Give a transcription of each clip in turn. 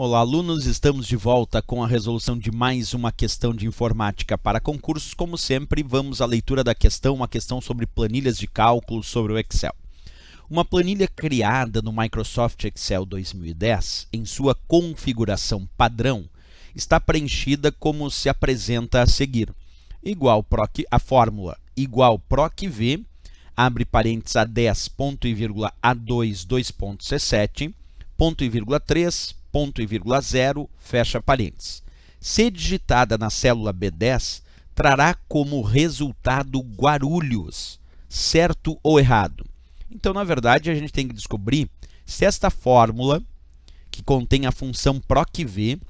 Olá, alunos! Estamos de volta com a resolução de mais uma questão de informática para concursos. Como sempre, vamos à leitura da questão, uma questão sobre planilhas de cálculo sobre o Excel. Uma planilha criada no Microsoft Excel 2010, em sua configuração padrão, está preenchida como se apresenta a seguir. A fórmula igual PROC-V, abre parênteses A10, ponto e vírgula A2, 2 pontos C7, ponto e vírgula 3, ponto e vírgula 0, fecha parênteses. Se digitada na célula B10, trará como resultado Guarulhos, certo ou errado? Então, na verdade, a gente tem que descobrir se esta fórmula, que contém a função PROC-V,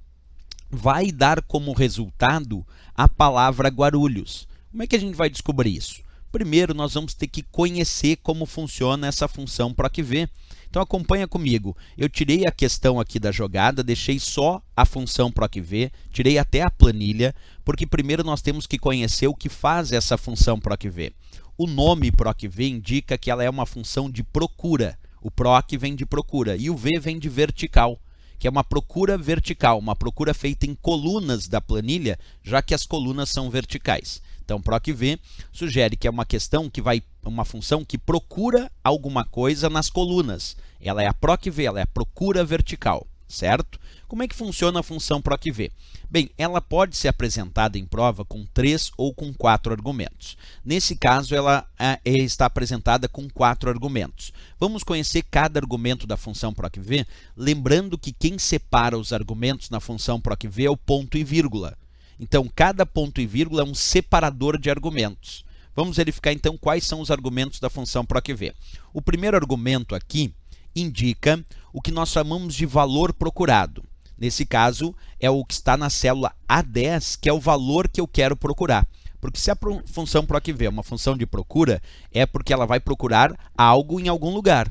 vai dar como resultado a palavra Guarulhos. Como é que a gente vai descobrir isso? Primeiro, nós vamos ter que conhecer como funciona essa função PROC-V. Então, acompanha comigo. Eu tirei a questão aqui da jogada, deixei só a função PROC-V, tirei até a planilha, porque primeiro nós temos que conhecer o que faz essa função PROC-V. O nome PROC-V indica que ela é uma função de procura. O PROC vem de procura e o V vem de vertical, que é uma procura vertical, uma procura feita em colunas da planilha, já que as colunas são verticais. Então, PROC-V sugere que é uma função que procura alguma coisa nas colunas. Ela é a PROC-V, ela é a procura vertical, certo? Como é que funciona a função PROC-V? Bem, ela pode ser apresentada em prova com 3 ou com 4 argumentos. Nesse caso, ela está apresentada com 4 argumentos. Vamos conhecer cada argumento da função PROC-V, lembrando que quem separa os argumentos na função PROC-V é o ponto e vírgula. Então, cada ponto e vírgula é um separador de argumentos. Vamos verificar, então, quais são os argumentos da função PROC-V. O primeiro argumento aqui indica o que nós chamamos de valor procurado. Nesse caso, é o que está na célula A10, que é o valor que eu quero procurar. Porque se a função PROC-V é uma função de procura, é porque ela vai procurar algo em algum lugar.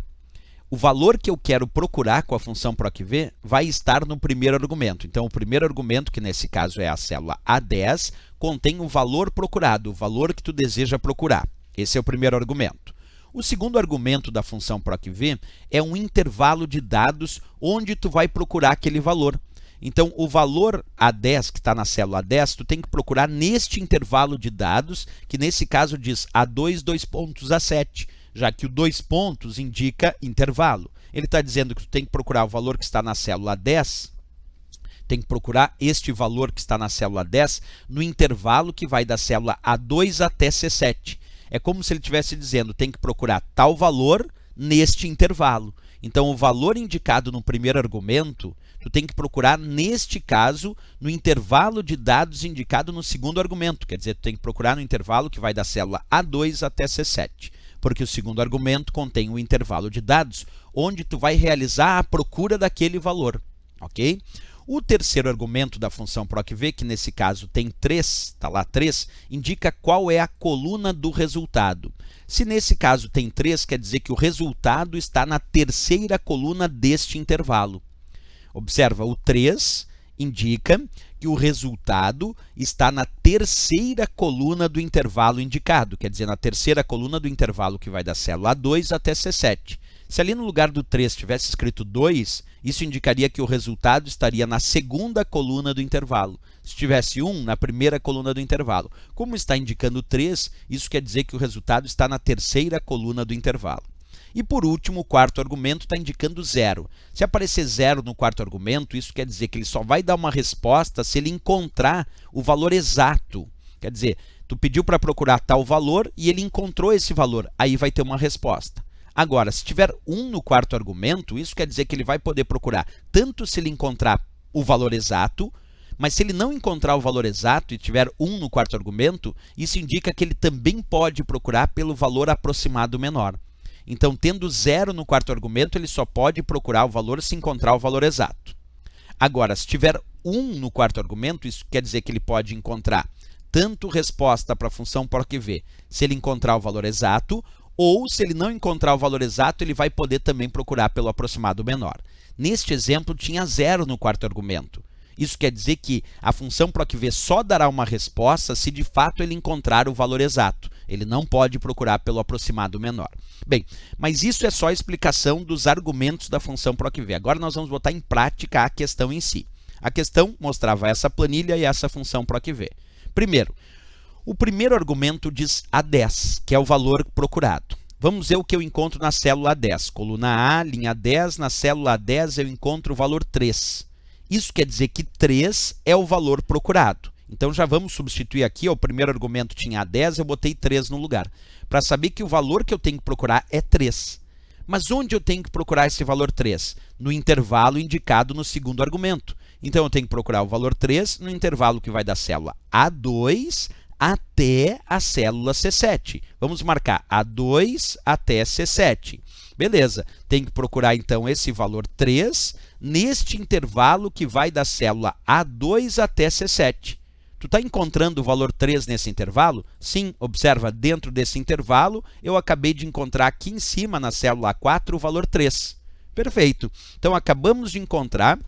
O valor que eu quero procurar com a função PROC-V vai estar no primeiro argumento. Então, o primeiro argumento, que nesse caso é a célula A10, contém o valor procurado, o valor que tu deseja procurar. Esse é o primeiro argumento. O segundo argumento da função PROC-V é um intervalo de dados onde tu vai procurar aquele valor. Então, o valor A10, que está na célula A10, tu tem que procurar neste intervalo de dados, que nesse caso diz A2, 2 pontos A7. Já que o 2 pontos indica intervalo. Ele está dizendo que tu tem que procurar o valor que está na célula 10, tem que procurar este valor que está na célula 10 no intervalo que vai da célula A2 até C7. É como se ele estivesse dizendo, tem que procurar tal valor neste intervalo. Então, o valor indicado no primeiro argumento, tu tem que procurar, neste caso, no intervalo de dados indicado no segundo argumento. Quer dizer, tu tem que procurar no intervalo que vai da célula A2 até C7. Porque o segundo argumento contém um intervalo de dados onde tu vai realizar a procura daquele valor, ok? O terceiro argumento da função PROC-V, que nesse caso tem 3, está lá 3, indica qual é a coluna do resultado. Se nesse caso tem 3, quer dizer que o resultado está na terceira coluna deste intervalo. Observa, o 3 indica que o resultado está na terceira coluna do intervalo indicado, quer dizer, na terceira coluna do intervalo que vai da célula A2 até C7. Se ali no lugar do 3 tivesse escrito 2, isso indicaria que o resultado estaria na segunda coluna do intervalo. Se tivesse 1, na primeira coluna do intervalo. Como está indicando 3, isso quer dizer que o resultado está na terceira coluna do intervalo. E por último, o quarto argumento está indicando 0. Se aparecer 0 no quarto argumento, isso quer dizer que ele só vai dar uma resposta se ele encontrar o valor exato. Quer dizer, tu pediu para procurar tal valor e ele encontrou esse valor, aí vai ter uma resposta. Agora, se tiver 1 no quarto argumento, isso quer dizer que ele vai poder procurar tanto se ele encontrar o valor exato, mas se ele não encontrar o valor exato e tiver 1 no quarto argumento, isso indica que ele também pode procurar pelo valor aproximado menor. Então, tendo 0 no quarto argumento, ele só pode procurar o valor se encontrar o valor exato. Agora, se tiver 1 no quarto argumento, isso quer dizer que ele pode encontrar tanto resposta para a função PROC-V se ele encontrar o valor exato, ou se ele não encontrar o valor exato, ele vai poder também procurar pelo aproximado menor. Neste exemplo, tinha 0 no quarto argumento. Isso quer dizer que a função PROC-V só dará uma resposta se de fato ele encontrar o valor exato. Ele não pode procurar pelo aproximado menor. Bem, mas isso é só a explicação dos argumentos da função PROC-V. Agora nós vamos botar em prática a questão em si. A questão mostrava essa planilha e essa função PROC-V. Primeiro, o primeiro argumento diz A10, que é o valor procurado. Vamos ver o que eu encontro na célula A10. Coluna A, linha 10, na célula A10 eu encontro o valor 3. Isso quer dizer que 3 é o valor procurado. Então já vamos substituir aqui, ó, o primeiro argumento tinha A10, eu botei 3 no lugar. Para saber que o valor que eu tenho que procurar é 3. Mas onde eu tenho que procurar esse valor 3? No intervalo indicado no segundo argumento. Então eu tenho que procurar o valor 3 no intervalo que vai da célula A2 até a célula C7. Vamos marcar A2 até C7. Beleza, tem que procurar então esse valor 3 neste intervalo que vai da célula A2 até C7. Tu está encontrando o valor 3 nesse intervalo? Sim, observa, dentro desse intervalo eu acabei de encontrar aqui em cima na célula A4 o valor 3. Perfeito, então acabamos de encontrar,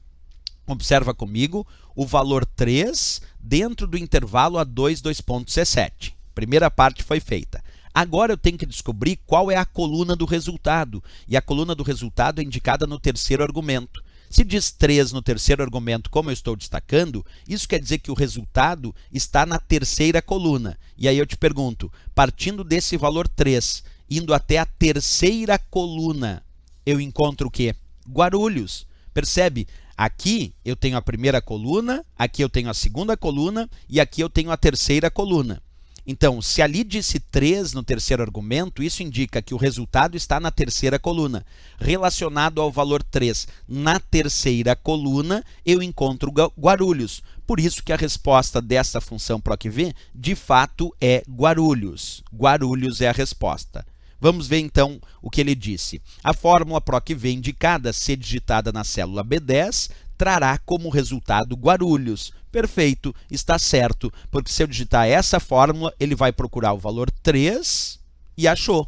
observa comigo, o valor 3 dentro do intervalo A2, 2.C7. Primeira parte foi feita. Agora eu tenho que descobrir qual é a coluna do resultado. E a coluna do resultado é indicada no terceiro argumento. Se diz 3 no terceiro argumento, como eu estou destacando, isso quer dizer que o resultado está na terceira coluna. E aí eu te pergunto, partindo desse valor 3, indo até a terceira coluna, eu encontro o quê? Guarulhos. Percebe? Aqui eu tenho a primeira coluna, aqui eu tenho a segunda coluna e aqui eu tenho a terceira coluna. Então, se ali disse 3 no terceiro argumento, isso indica que o resultado está na terceira coluna. Relacionado ao valor 3 na terceira coluna, eu encontro Guarulhos. Por isso que a resposta dessa função PROC-V, de fato, é Guarulhos. Guarulhos é a resposta. Vamos ver então o que ele disse. A fórmula PROC-V indicada, se digitada na célula B10, trará como resultado Guarulhos. Perfeito, está certo, porque se eu digitar essa fórmula, ele vai procurar o valor 3 e achou,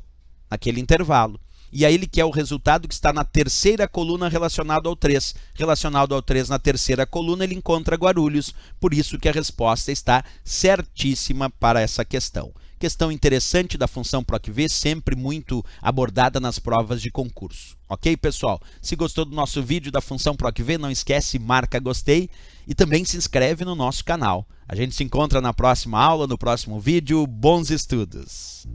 naquele intervalo. E aí ele quer o resultado que está na terceira coluna relacionado ao 3. Relacionado ao 3 na terceira coluna, ele encontra Guarulhos. Por isso que a resposta está certíssima para essa questão. Questão interessante da função PROC-V, sempre muito abordada nas provas de concurso. Ok, pessoal? Se gostou do nosso vídeo da função PROC-V, não esquece, marca gostei e também se inscreve no nosso canal. A gente se encontra na próxima aula, no próximo vídeo. Bons estudos!